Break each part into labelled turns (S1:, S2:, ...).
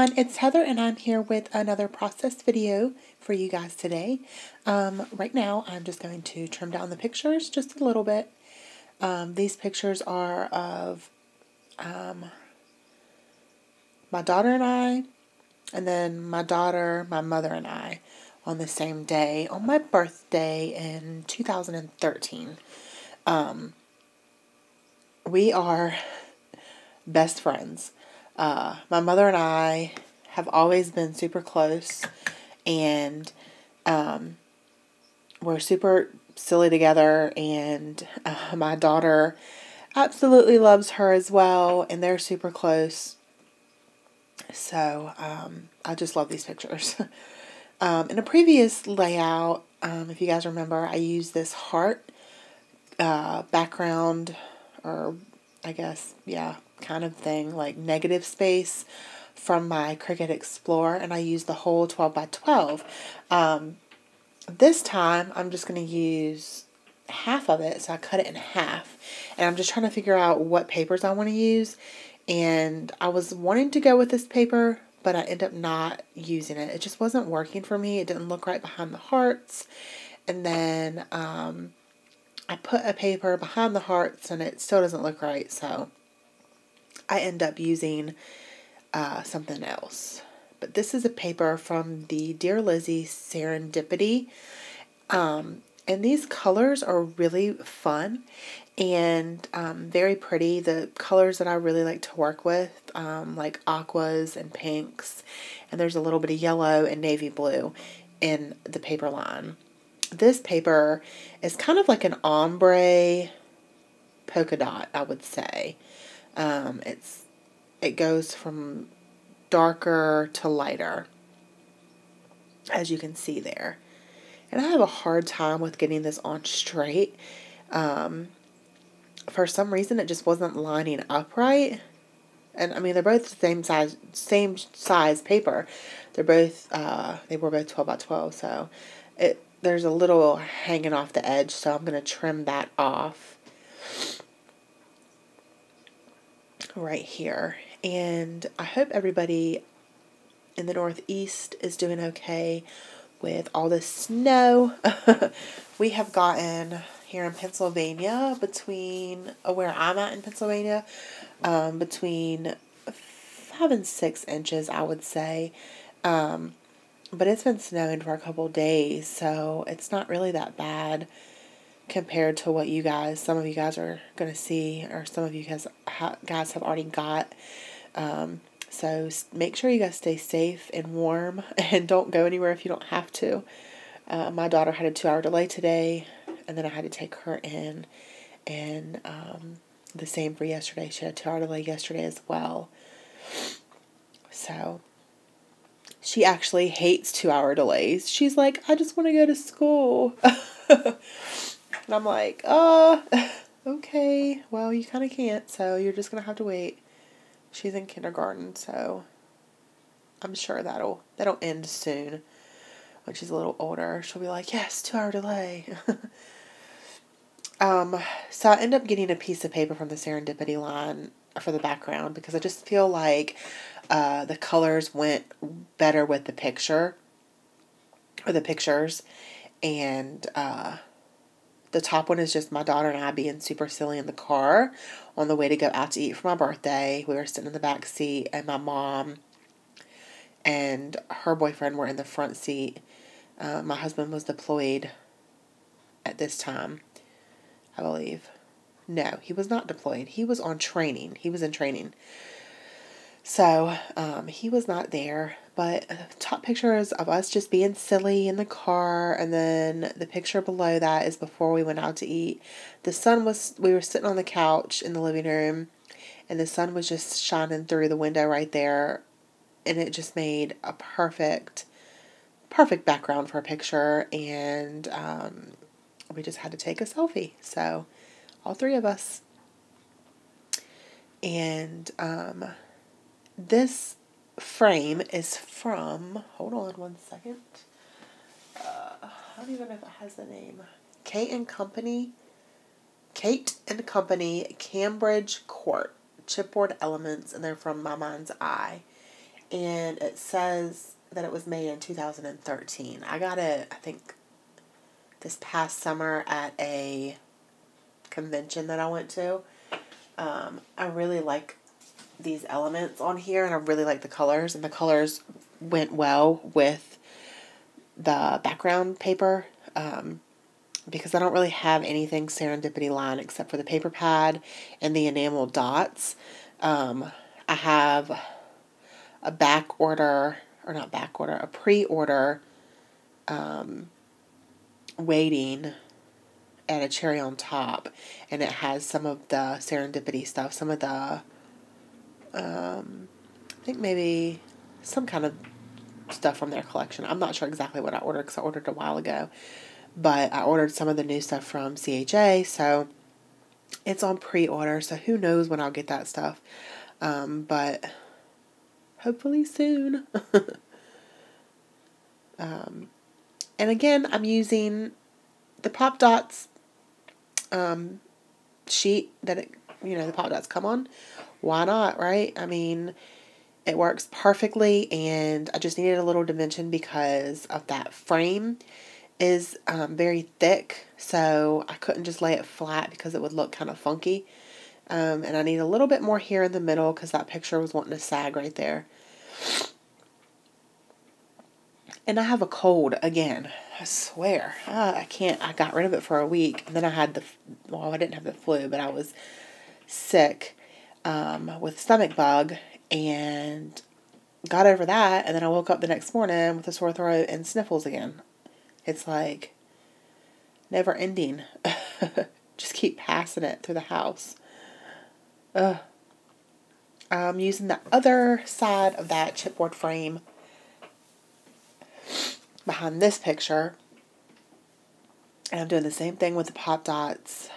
S1: everyone, it's Heather and I'm here with another process video for you guys today. Right now I'm just going to trim down the pictures just a little bit. These pictures are of my daughter and I, and then my daughter, my mother and I on the same day on my birthday in 2013. We are best friends. My mother and I have always been super close, and we're super silly together, and my daughter absolutely loves her as well, and they're super close. So I just love these pictures. In a previous layout, if you guys remember, I used this heart background, or I guess, yeah, kind of thing, like negative space from my Cricut Explorer, and I used the whole 12 by 12. This time I'm just going to use half of it, so I cut it in half, and I'm just trying to figure out what papers I want to use, and I was wanting to go with this paper, but I ended up not using it. It just wasn't working for me. It didn't look right behind the hearts, and then I put a paper behind the hearts and it still doesn't look right, so I end up using something else. But this is a paper from the Dear Lizzy Serendipity, and these colors are really fun and very pretty. The colors that I really like to work with, like aquas and pinks, and there's a little bit of yellow and navy blue in the paper line. This paper is kind of like an ombre polka dot, I would say. It goes from darker to lighter, as you can see there. And I have a hard time with getting this on straight. For some reason, it just wasn't lining up right. And I mean, they're both the same size paper. They're both, they were both 12 by 12, so there's a little hanging off the edge, so I'm going to trim that off right here. And I hope everybody in the Northeast is doing okay with all this snow. We have gotten here in Pennsylvania, between where I'm at in Pennsylvania, between 5 and 6 inches, I would say. But it's been snowing for a couple days, so it's not really that bad compared to what some of you guys are going to see, or some of you guys have already got. So make sure you guys stay safe and warm, and don't go anywhere if you don't have to. My daughter had a 2-hour delay today, and then I had to take her in, and the same for yesterday. She had a 2-hour delay yesterday as well. So she actually hates 2-hour delays. She's like, I just want to go to school. And I'm like, okay, well, you kind of can't, so you're just going to have to wait. She's in kindergarten, so I'm sure that'll end soon. When she's a little older, she'll be like, yes, 2-hour delay. So I end up getting a piece of paper from the Serendipity line for the background, because I just feel like the colors went better with the picture, or the pictures, and the top one is just my daughter and I being super silly in the car on the way to go out to eat for my birthday. We were sitting in the back seat, and my mom and her boyfriend were in the front seat. My husband was deployed at this time, I believe. No, he was not deployed. He was on training. He was in training. So, he was not there, but top pictures of us just being silly in the car, and then the picture below that is before we went out to eat. We were sitting on the couch in the living room, and the sun was just shining through the window right there, and it just made a perfect background for a picture, and we just had to take a selfie, so all three of us. And this frame is from, hold on one second, I don't even know if it has the name, Kate and Company Cambridge Court chipboard elements, and they're from My Mind's Eye. and it says that it was made in 2013. I got it, I think, this past summer at a convention that I went to. I really like these elements on here, and I really like the colors, and the colors went well with the background paper, because I don't really have anything Serendipity line except for the paper pad and the enamel dots. I have a a pre-order waiting at a cherry on top, and it has some of the Serendipity stuff, some of the I think maybe some kind of stuff from their collection. I'm not sure exactly what I ordered because I ordered a while ago, but I ordered some of the new stuff from CHA, so it's on pre-order, so who knows when I'll get that stuff, but hopefully soon. And again, I'm using the Pop Dots sheet that the Pop Dots come on. Why not, right? I mean, it works perfectly, and I just needed a little dimension because of that frame is very thick, so I couldn't just lay it flat because it would look kind of funky. And I need a little bit more here in the middle because that picture was wanting to sag right there. And I have a cold again. I swear. I can't. I got rid of it for a week. And then I had I didn't have the flu, but I was sick with stomach bug and got over that. And then I woke up the next morning with a sore throat and sniffles again. It's like never ending. Just keep passing it through the house. I'm using the other side of that chipboard frame behind this picture, and I'm doing the same thing with the Pop Dots.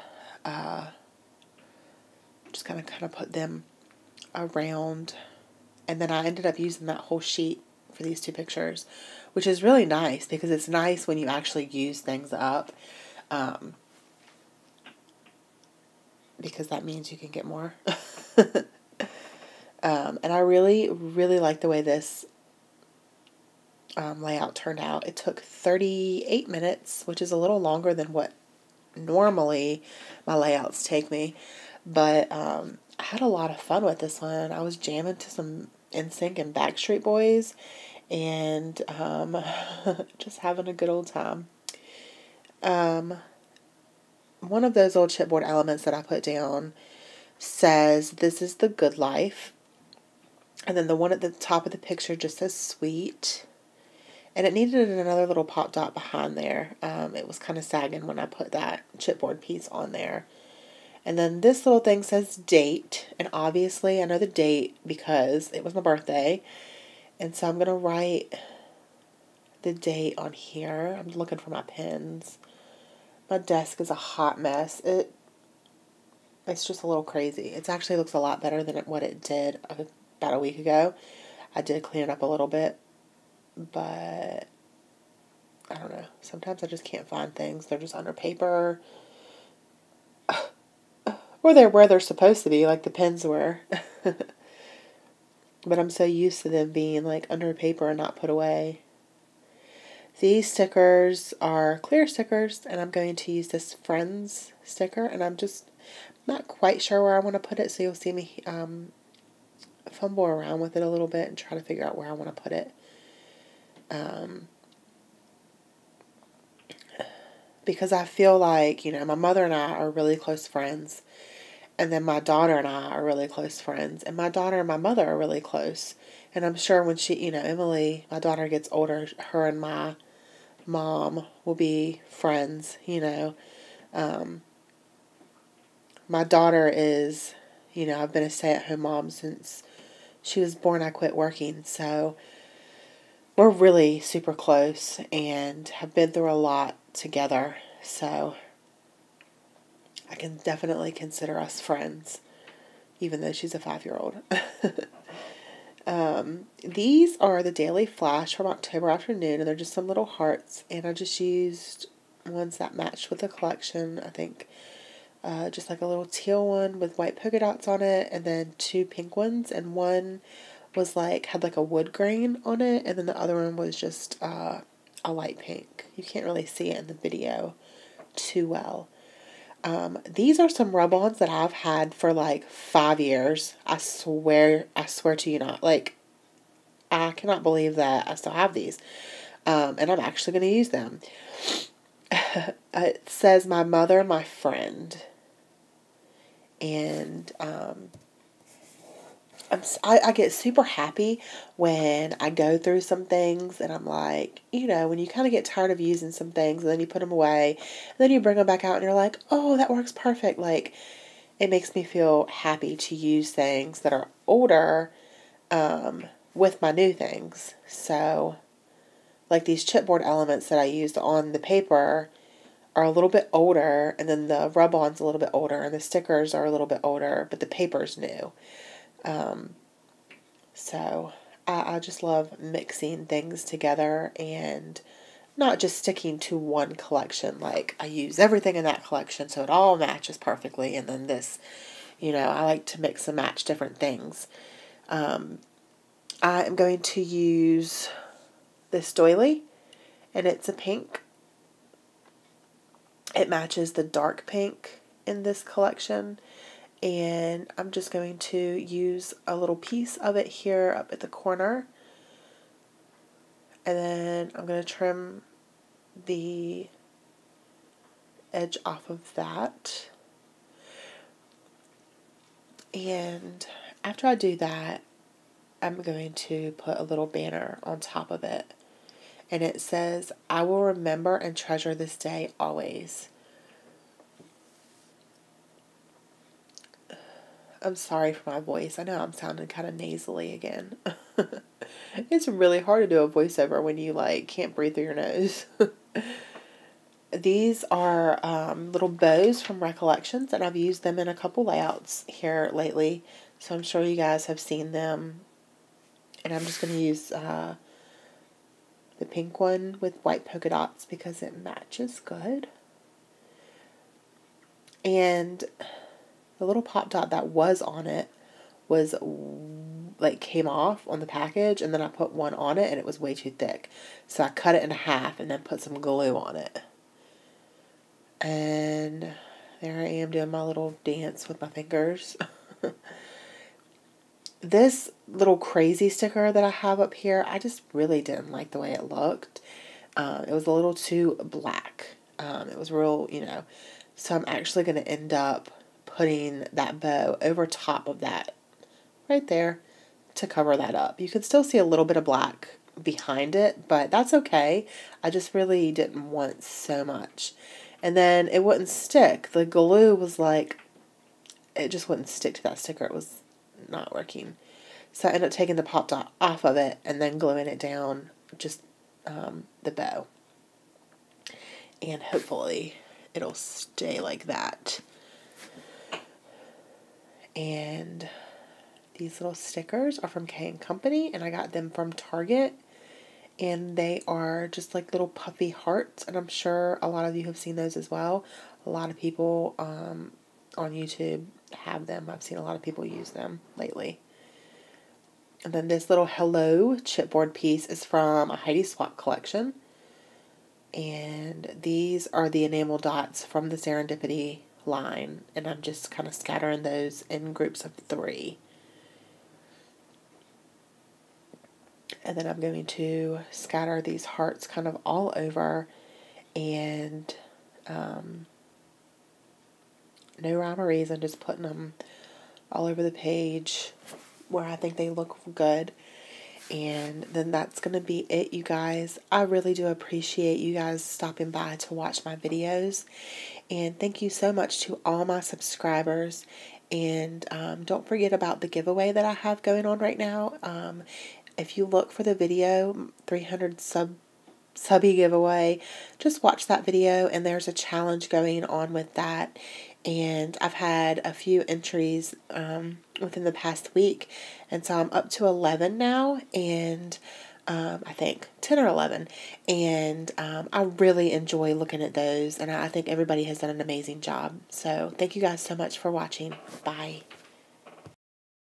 S1: Just kind of put them around, and then I ended up using that whole sheet for these two pictures, which is really nice because it's nice when you actually use things up, because that means you can get more. And I really, really like the way this layout turned out. It took 38 minutes, which is a little longer than what normally my layouts take me, but I had a lot of fun with this one. I was jamming to some NSYNC and Backstreet Boys, and just having a good old time. One of those old chipboard elements that I put down says, "This is the good life," and then the one at the top of the picture just says "sweet." And it needed another little pop dot behind there. It was kind of sagging when I put that chipboard piece on there. And then this little thing says date. And obviously I know the date because it was my birthday. And so I'm going to write the date on here. I'm looking for my pens. My desk is a hot mess. It's just a little crazy. It actually looks a lot better than what it did about a week ago. I did clean it up a little bit. But I don't know. Sometimes I just can't find things. They're just under paper. Or they're where they're supposed to be, like the pens were. But I'm so used to them being like under paper and not put away. These stickers are clear stickers, and I'm going to use this Friends sticker, and I'm just not quite sure where I want to put it, so you'll see me fumble around with it a little bit and try to figure out where I want to put it. Because I feel like, my mother and I are really close friends, and then my daughter and I are really close friends, and my daughter and my mother are really close, and I'm sure when she, Emily, my daughter, gets older, her and my mom will be friends, my daughter is, I've been a stay-at-home mom since she was born. I quit working, so we're really super close and have been through a lot together, so I can definitely consider us friends, even though she's a 5-year-old. These are the Daily Flash from October afternoon, and they're just some little hearts, and I just used ones that matched with the collection. I think just like a little teal one with white polka dots on it, and then 2 pink ones, and one was like, had like a wood grain on it, and then the other one was just a light pink. You can't really see it in the video too well. These are some rub-ons that I've had for like 5 years. I swear to you not. Like, I cannot believe that I still have these. And I'm actually going to use them. It says, my mother, my friend. And I get super happy when I go through some things and I'm like, you know, when you kind of get tired of using some things and then you put them away and then you bring them back out and you're like, oh, that works perfect. Like, it makes me feel happy to use things that are older with my new things. So, like these chipboard elements that I used on the paper are a little bit older, and then the rub-on's a little bit older, and the stickers are a little bit older, but the paper's new. So I just love mixing things together and not just sticking to one collection. Like, I use everything in that collection so it all matches perfectly, and then this, you know, I like to mix and match different things. I am going to use this doily, and it's a pink. It matches the dark pink in this collection. And I'm just going to use a little piece of it here up at the corner. And then I'm going to trim the edge off of that. And after I do that, I'm going to put a little banner on top of it. And it says, I will remember and treasure this day always. I'm sorry for my voice. I know I'm sounding kind of nasally again. It's really hard to do a voiceover when you like can't breathe through your nose. These are little bows from Recollections, and I've used them in a couple layouts here lately. So I'm sure you guys have seen them. And I'm just going to use the pink one with white polka dots because it matches good. And the little pop dot that was on it was like came off on the package, and then I put one on it and it was way too thick. So I cut it in half and then put some glue on it. And there I am doing my little dance with my fingers. This little crazy sticker that I have up here, I just really didn't like the way it looked. It was a little too black. It was real, you know. So I'm actually going to end up putting that bow over top of that right there to cover that up. You can still see a little bit of black behind it, but that's okay. I just really didn't want so much. And then it wouldn't stick. The glue was like, it just wouldn't stick to that sticker. It was not working. So I ended up taking the pop dot off of it and then gluing it down just the bow. And hopefully it'll stay like that. And these little stickers are from K & Company, and I got them from Target. And they are just like little puffy hearts, and I'm sure a lot of you have seen those as well. A lot of people on YouTube have them. I've seen a lot of people use them lately. And then this little Hello chipboard piece is from a Heidi Swapp collection. And these are the enamel dots from the Serendipity line, and I'm just kind of scattering those in groups of 3. And then I'm going to scatter these hearts kind of all over, and no rhyme or reason, just putting them all over the page where I think they look good. And then that's going to be it, you guys. I really do appreciate you guys stopping by to watch my videos. And thank you so much to all my subscribers. And don't forget about the giveaway that I have going on right now. If you look for the video, 300 subby giveaway, just watch that video, and there's a challenge going on with that. And I've had a few entries within the past week, and so I'm up to 11 now, and I think 10 or 11, and I really enjoy looking at those, and I think everybody has done an amazing job. So thank you guys so much for watching. Bye.